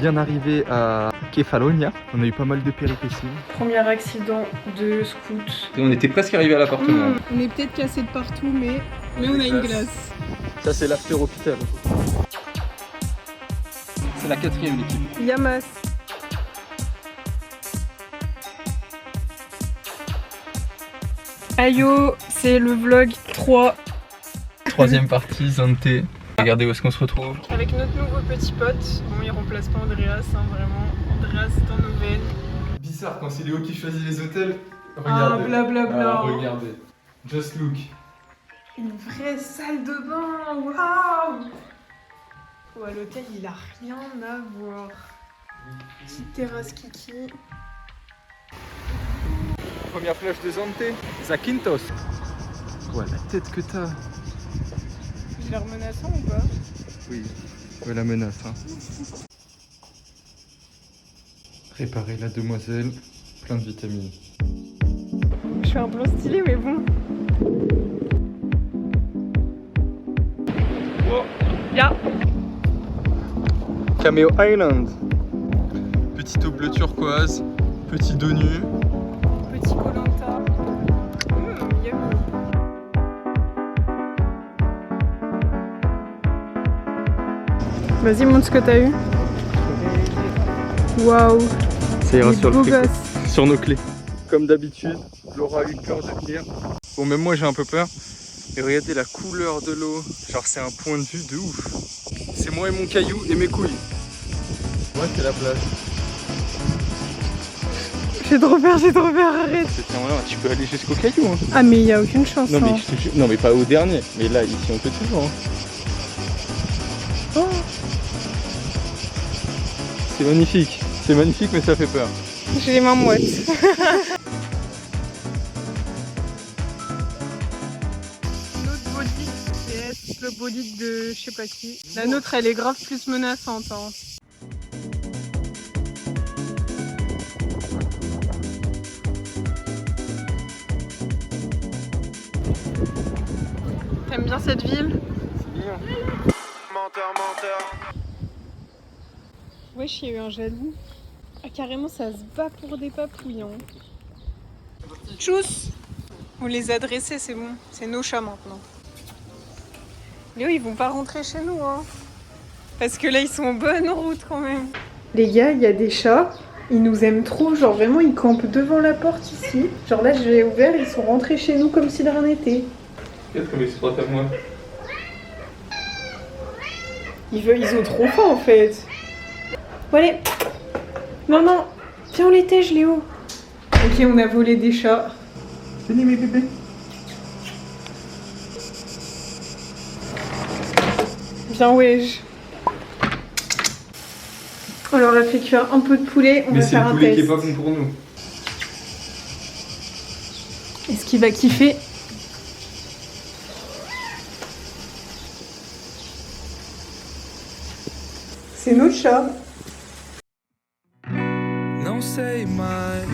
bien arrivé à Kefalonia. On a eu pas mal de péripéties. Premier accident de scout. Et on était presque arrivé à l'appartement. On est peut-être cassé de partout, mais on a une glace. Ça c'est l'after hôpital. C'est la 4e l'équipe. Yamas. Ayo, c'est le vlog 3. 3e partie, Zante. Regardez où est-ce qu'on se retrouve. Avec notre nouveau petit pote. Bon, il remplace pas Andreas, hein, vraiment. Andreas dans nos veines. Bizarre quand c'est Léo qui choisit les hôtels. Ah, blablabla. Regardez. Just look. Une vraie salle de bain, waouh! Oh, à l'hôtel, il a rien à voir. Petite terrasse kiki. Première plage de Zante. Zakynthos. Ouais, la tête que t'as. J'ai l'air menaçant ou pas? Oui, ouais, la menace. Hein. Réparer la demoiselle, plein de vitamines. Je fais un plan stylé, mais bon. Oh. Ya! Cameo Island. Petite eau bleu turquoise, petit dos nu. Petit Koh-Lanta. Yummy. Vas-y, montre ce que t'as eu. Waouh! Ça ira sur le beau frigo, gosse. sur nos clés. Comme d'habitude, Laura a eu peur de venir. Bon, même moi j'ai un peu peur. Et regardez la couleur de l'eau. Genre, c'est un point de vue de ouf. C'est moi et mon caillou et mes couilles. Ouais, c'est la plage. J'ai trop peur, arrête! Tiens, voilà, tu peux aller jusqu'au caillou. Hein. Ah, mais il y a aucune chance. Non, mais hein. je te jure. Non, mais pas au dernier. Mais là, ici, on peut toujours. Hein. Oh. C'est magnifique. C'est magnifique, mais ça fait peur. J'ai les mains moites. Notre body, c'est le body de je sais pas qui. La nôtre, elle est grave plus menaçante. Hein. T'aimes bien cette ville? Menteur. Wesh, il y a eu un jaloux. Ah, carrément, ça se bat pour des papouilles. Hein. Tchuss! On les a dressés, c'est bon. C'est nos chats maintenant. Léo, ils vont pas rentrer chez nous, hein. Parce que là, ils sont en bonne route quand même. Les gars, il y a des chats. Ils nous aiment trop. Genre, vraiment, ils campent devant la porte ici. Genre là, je l'ai ouvert, ils sont rentrés chez nous comme si de rien n'était. Regarde comme ils se frottent à moi. Ils ont trop faim en fait. Bon allez. Non, non. Viens, on les tège, Léo. Ok, on a volé des chats. Venez mes bébés. Viens, wesh. Alors, on a fait cuire un peu de poulet. On va faire un test. Mais c'est le poulet qui est pas bon pour nous. Est-ce qu'il va kiffer? C'est notre chat. Não sei mais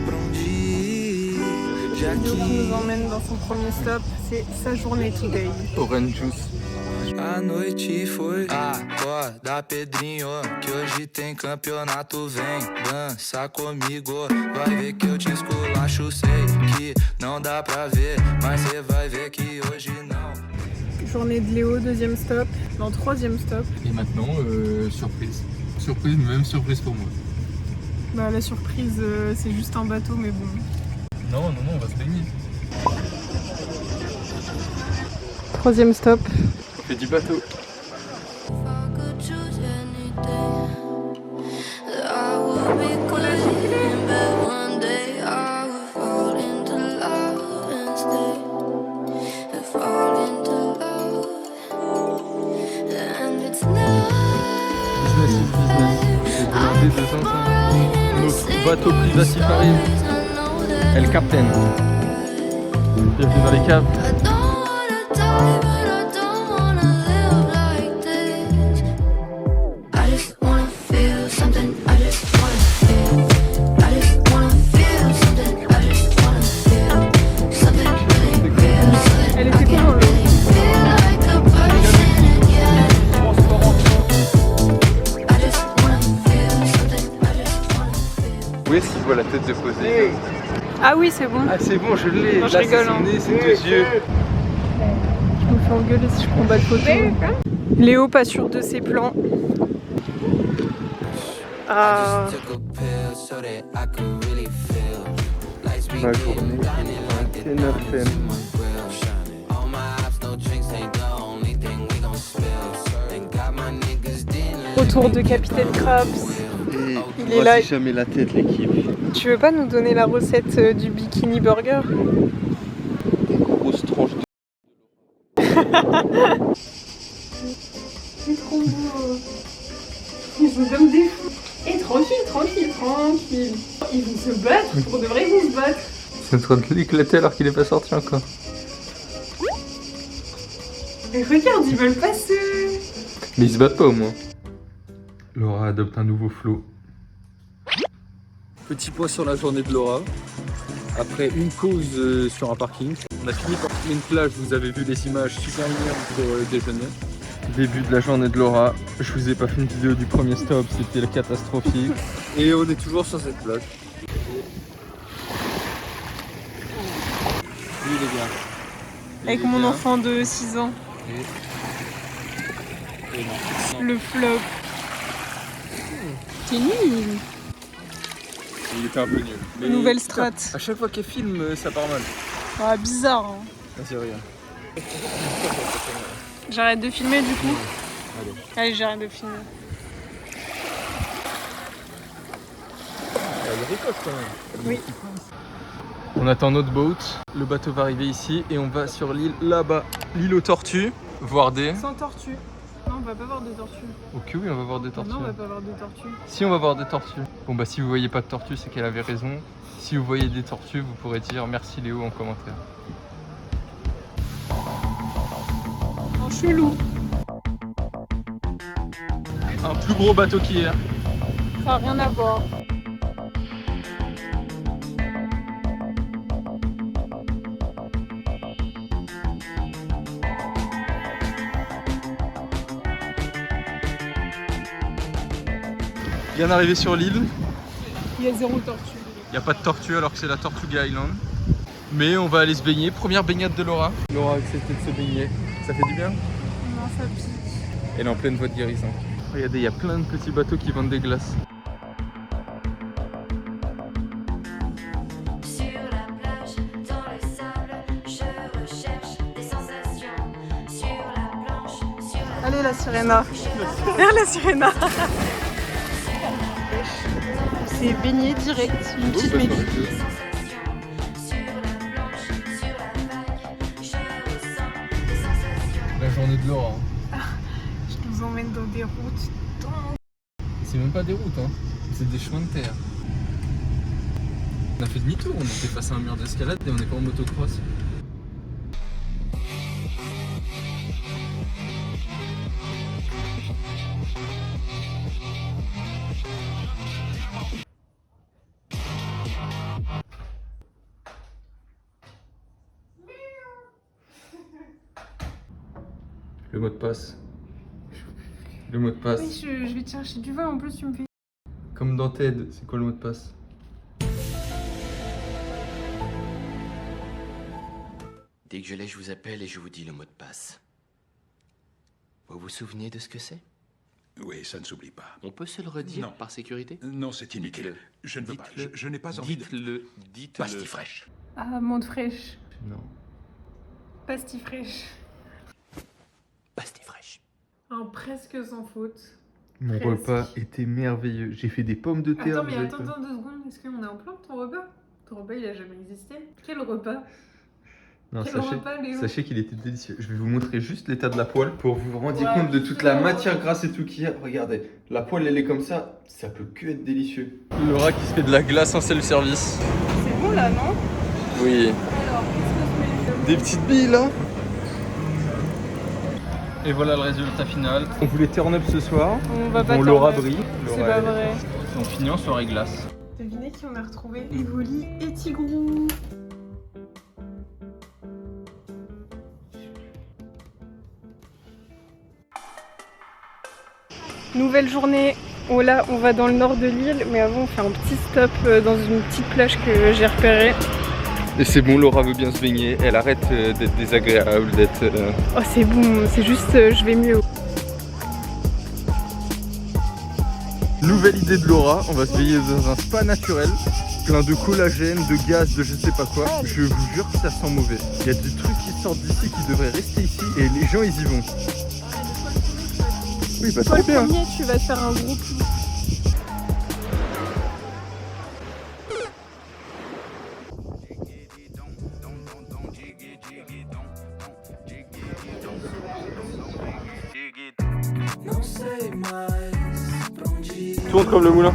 pra onde ir, já Léo qui nous que emmène dans son premier stop. C'est sa journée today. Orange juice. a noite foi. Acorda, Pedrinho, que hoje tem campeonato. Vem, dança comigo. Vai ver que eu te esculacho. Sei que não dá pra ver, mas cê vai ver que hoje não. Journée de Léo, deuxième stop. Non, troisième stop. Et maintenant, surprise. Surprise, mais même surprise pour moi. Bah, la surprise, c'est juste un bateau, mais bon. Non, on va se baigner. Troisième stop. On fait du bateau. Notre bateau privatif arrive. El Captain. Bienvenue dans les caves. Elle était comment l'eau? vois la tête de Poséidon. Ah oui, c'est bon. Ah c'est bon, je l'ai. Non, je Là rigole, c'est son hein. nez, ses 2 yeux. Je me fais engueuler si je prends pas de photo. Léo pas sûr de ses plans. Ah. Ma journée, 29 FM. Retour de Capitaine Krabs. Et Il est là. jamais la tête l'équipe. Tu veux pas nous donner la recette du bikini burger? Grosse tranche de... C'est trop beau. Ils sont comme des fous. Et tranquille. Ils vont se battre, pour de vrai ils vont se battre. C'est en train de l'éclater alors qu'il est pas sorti encore. Mais regarde, ils veulent passer. Mais ils se battent pas au moins. Laura adopte un nouveau flow. Petit point sur la journée de Laura. Après une pause sur un parking, on a fini par trouver une plage. Vous avez vu les images super mignonnes pour déjeuner. Début de la journée de Laura. Je vous ai pas fait une vidéo du premier stop, c'était catastrophique. Et on est toujours sur cette plage. Oui les gars. Avec mon enfant de 6 ans. Et non. Le flop. C'est nul. Il était un peu nul. Mais Nouvelle putain, strat. À chaque fois qu'elle filme, ça part mal. Ah, bizarre. Hein. Ah, c'est rien. J'arrête de filmer du coup. Allez. Allez, j'arrête de filmer. Elle ricoche quand même. Oui. On attend notre boat. Le bateau va arriver ici et on va sur l'île là-bas. L'île aux tortues. Voir des... Sans tortue. Non, on va pas voir de tortue. Ok oui, on va voir des tortues. Non, on va pas voir de tortue. Si on va voir des tortues. Bon bah si vous voyez pas de tortues, c'est qu'elle avait raison. Si vous voyez des tortues, vous pourrez dire merci Léo en commentaire. En chelou. Un plus gros bateau qu'hier. Ça n'a rien à voir. Bien arrivé sur l'île. Il y a 0 tortue. Il n'y a pas de tortue alors que c'est la Tortuga Island. Mais on va aller se baigner. Première baignade de Laura. Laura a accepté de se baigner. Ça fait du bien? Non, ça pique. Elle est en pleine voie de guérison. Regardez, il y a plein de petits bateaux qui vendent des glaces. Sur la plage, dans le sable, je recherche des sensations. Sur la planche, sur la Allez, la sirena. Regarde la sirena. C'est baigné direct. Une petite méduse. sur la planche, sur la vague, je ressens des sensations. La journée de Laura. Je nous emmène dans des routes. C'est même pas des routes, hein. C'est des chemins de terre. On a fait demi-tour, on était face à un mur d'escalade et on est pas en motocross. Le mot de passe. Le mot de passe. Oui, je vais te chercher du vin. En plus, tu me fais. Comme dans TED, c'est quoi le mot de passe? Dès que je l'ai, je vous appelle et je vous dis le mot de passe. Vous vous souvenez de ce que c'est? Oui, ça ne s'oublie pas. On peut se le redire Non. par sécurité? Non, c'est inutile. Dites-le. Je ne veux pas. Dites-le. Je n'ai pas envie de... Dites-le, dites-le. Pastille fraîche. Ah, menthe fraîche. Non. Pastille fraîche. Pastille fraîche. Un presque sans faute. Mon Presque. repas était merveilleux. J'ai fait des pommes de terre. Attends, mais vous avez attends, pas- 2 secondes. Est-ce qu'on est en plein de ton repas? Ton repas, il a jamais existé. Quel repas? Non, Quel sachez, repas, Léo? sachez qu'il était délicieux. Je vais vous montrer juste l'état de la poêle pour vous rendre Ouais, compte de toute la putain. matière grasse et tout qu'il y a. Regardez, la poêle elle est comme ça peut que être délicieux. Laura qui se fait de la glace en self-service. C'est bon là, non? Oui. Alors, qu'est-ce que je mets? Des petites billes là. Et voilà le résultat final. On voulait turn up ce soir. On va pas Bon, Laura turn up. brille. C'est Laura, pas elle- vrai. On finit en soirée glace. Devinez qui on a retrouvé? Evoli et Tigrou. Nouvelle journée Oh là, on va dans le nord de l'île, mais avant on fait un petit stop dans une petite plage que j'ai repérée. Et c'est bon, Laura veut bien se baigner, elle arrête d'être désagréable, d'être... Oh c'est bon, c'est juste je vais mieux. Nouvelle idée de Laura, on va se baigner dans un spa naturel, plein de collagène, de gaz, de je sais pas quoi. Je vous jure que ça sent mauvais. Il y a des trucs qui sortent d'ici qui devraient rester ici et les gens ils y vont. Oui bah Toi trop le bien. premier, tu vas te faire un gros coup. Tourne comme le moulin.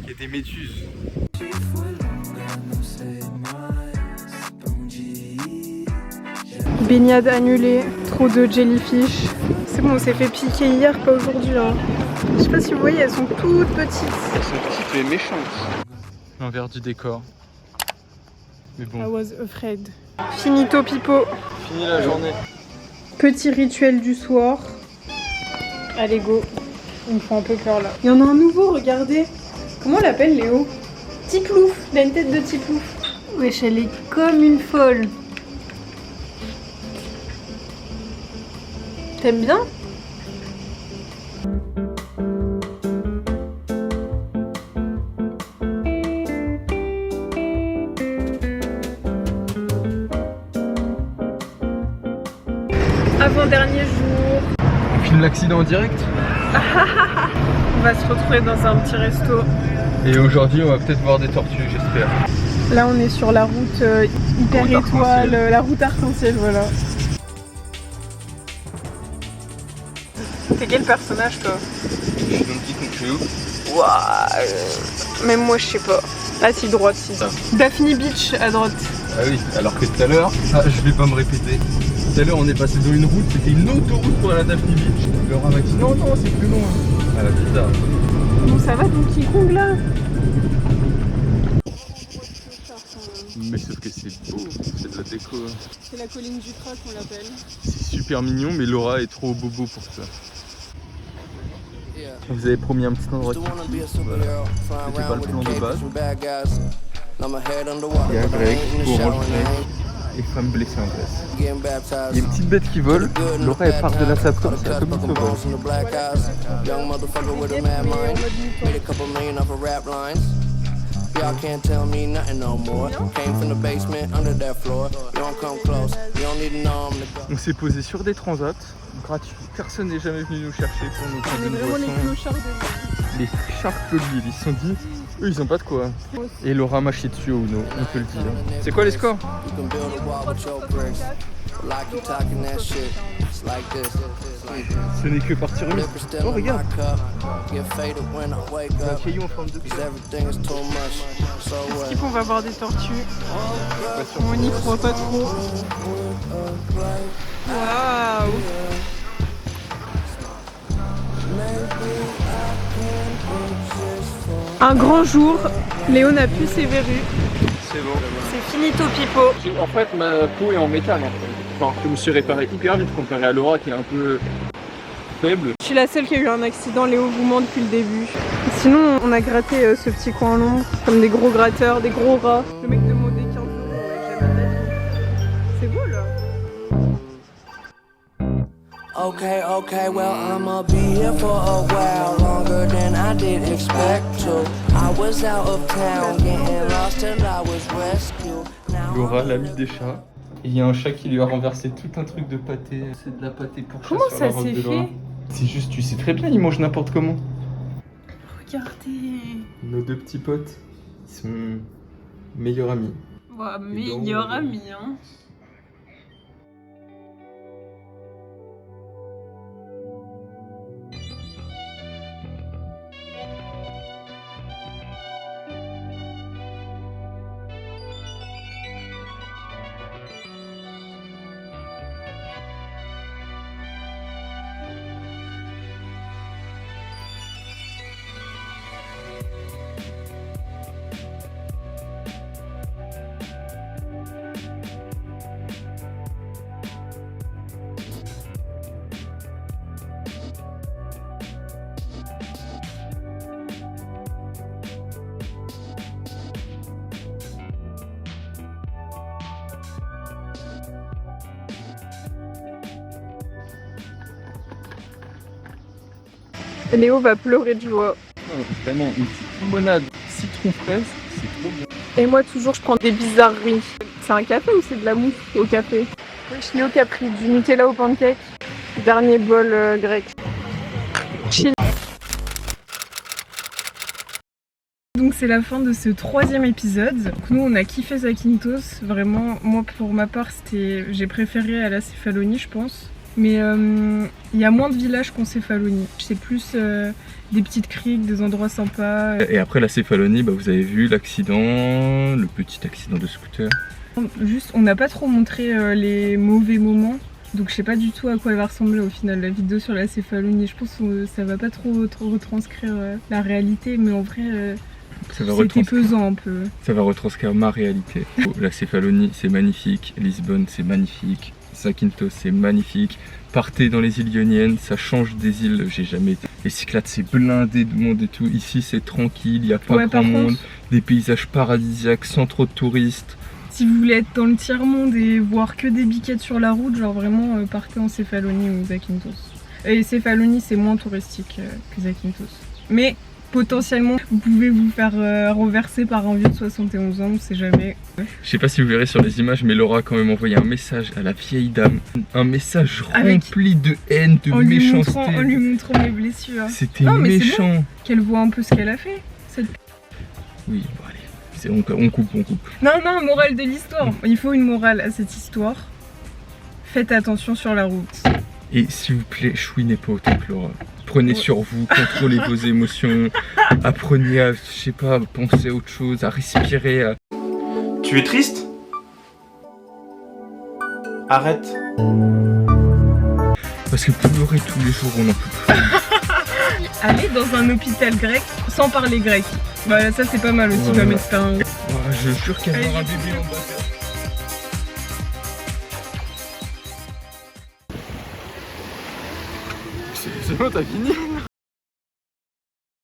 Il y a des méduses. Baignade annulée, trop de jellyfish. C'est bon, on s'est fait piquer hier, pas aujourd'hui. Hein. Je sais pas si vous voyez, elles sont toutes petites. Elles sont petites mais méchantes. L'envers du décor. Mais bon. I was afraid. Finito pipo. Fini la journée. Petit rituel du soir. Allez go. Il me fait un peu peur là. Il y en a un nouveau, regardez. Comment on l'appelle Léo? Tiplouf. Il a une tête de Tiplouf. Wesh, elle est comme une folle. T'aimes bien? Avant-dernier jour. On filme l'accident en direct. On va se retrouver dans un petit resto. Et aujourd'hui on va peut-être voir des tortues, j'espère. Là on est sur la route hyper Route étoile, arc-en-ciel. la route arc-en-ciel, voilà. T'es quel personnage toi? Je suis Donkey Kong. Même moi je sais pas. Ah si, droite, si. Daphne Beach à droite. Ah oui, alors que tout à l'heure, je vais pas me répéter. Tout à l'heure on est passé dans une route, c'était une autoroute pour la Daphne Beach. Laura m'a dit non, non, c'est plus loin. Ah la bizarre. Bon ça va Donkey Kong là? Mais sauf que c'est beau, c'est de la déco. C'est la colline du crack on l'appelle. C'est super mignon, mais Laura est trop bobo pour ça. Vous avez promis un petit endroit kiki, voilà. C'était pas le plan de base. Il y a Greg, Orange Greg et femme blessée en Grèce. Il y a une petite bête qui vole, Laura elle part de la sape comme ça, comme une sauvage. Y'all can't tell me nothing no more. Came from the basement under that floor. You don't come close. You don't need to know I'm the go. On s'est posé sur des transats, gratuits. Personne n'est jamais venu nous chercher pour nous prendre On est une vraiment les boisson. clochards de l'île. Les sharks de l'île, ils se sont dit, eux ils ont pas de quoi. Et Laura m'a chié dessus au Uno, on peut le dire. C'est quoi les scores? You can build a wall with your bricks. Like you talking that shit. It's like this. Ce n'est que partie remise. Liquor still Oh in my regarde, cup. Get faded when I wake un up. caillou en forme de Cause everything is too much. So what? Skip, on va voir des tortues. On n'y croit pas trop. Waouh! Un grand jour, Léo n'a plus ses verrues. C'est bon. C'est finito pipo. En fait, ma peau est en métal. En fait. Enfin, je me suis réparé hyper vite comparé à Laura qui est un peu faible. Je suis la seule qui a eu un accident, Léo vous ment depuis le début. Sinon, on a gratté ce petit coin à l'ombre, comme des gros gratteurs, des gros rats. Le mec demandait 15 €, ouais, jamais de la vie. C'est beau là. Okay, okay, well, I'ma be here for a while longer than I did expect to. I was out of town, getting lost till I was rescued. Now Laura, l'ami des chats. Et il y a un chat qui lui a renversé tout un truc de pâté. C'est de la pâté pour chat Comment sur ça la robe s'est de Laura. fait? C'est juste, tu sais très bien, ils mangent n'importe comment. Regardez. Nos deux petits potes, ils sont meilleurs amis. Ouah, Et donc, meilleur ami, hein. Léo va pleurer de joie. Vraiment, une petite limonade citron fraise, c'est trop bien. Et moi, toujours, je prends des bizarreries. C'est un café ou c'est de la mousse au café? Wesh, Léo qui a pris du Nutella au pancake. Dernier bol grec. Chill. Donc c'est la fin de ce 3e épisode. Donc, nous on a kiffé Zakynthos, vraiment. Moi pour ma part j'ai préféré à la Céphalonie je pense. Mais il y a moins de villages qu'en Céphalonie. C'est plus des petites criques, des endroits sympas. Et après la Céphalonie, bah, vous avez vu l'accident, le petit accident de scooter. Juste on n'a pas trop montré les mauvais moments. Donc je sais pas du tout à quoi elle va ressembler au final la vidéo sur la Céphalonie. Je pense que ça va pas trop retranscrire la réalité, mais en vrai c'était pesant un peu. Ça va retranscrire ma réalité. La Céphalonie c'est magnifique, Lisbonne c'est magnifique, Zakynthos c'est magnifique. Partez dans les îles Ioniennes, ça change des îles, j'ai jamais été. Les Cyclades c'est blindé de monde et tout. Ici c'est tranquille, il n'y a pas grand monde, des paysages paradisiaques sans trop de touristes. Si vous voulez être dans le tiers-monde et voir que des biquettes sur la route, genre vraiment partez en Céphalonie ou Zakynthos. Et Céphalonie c'est moins touristique que Zakynthos. Mais potentiellement vous pouvez vous faire renverser par un vieux de 71 ans, on sait jamais. Je sais pas si vous verrez sur les images, mais Laura a quand même envoyé un message à la vieille dame. Un message rempli de haine, de méchanceté. En lui montrant mes blessures. C'était méchant. Qu'elle voit un peu ce qu'elle a fait. Oui, bon allez. On coupe. Non, morale de l'histoire. Il faut une morale à cette histoire. Faites attention sur la route. Et s'il vous plaît, chouinez pas autant que Laura. Prenez sur vous, contrôlez vos émotions. Apprenez à, je sais pas, penser à autre chose, à respirer. Tu es triste? Arrête. Parce que pleurer tous les jours, on n'en peut plus. Aller dans un hôpital grec sans parler grec. Bah ça c'est pas mal aussi comme expérience. Je jure qu'elle va avoir un bébé en bas. C'est bon, t'as fini?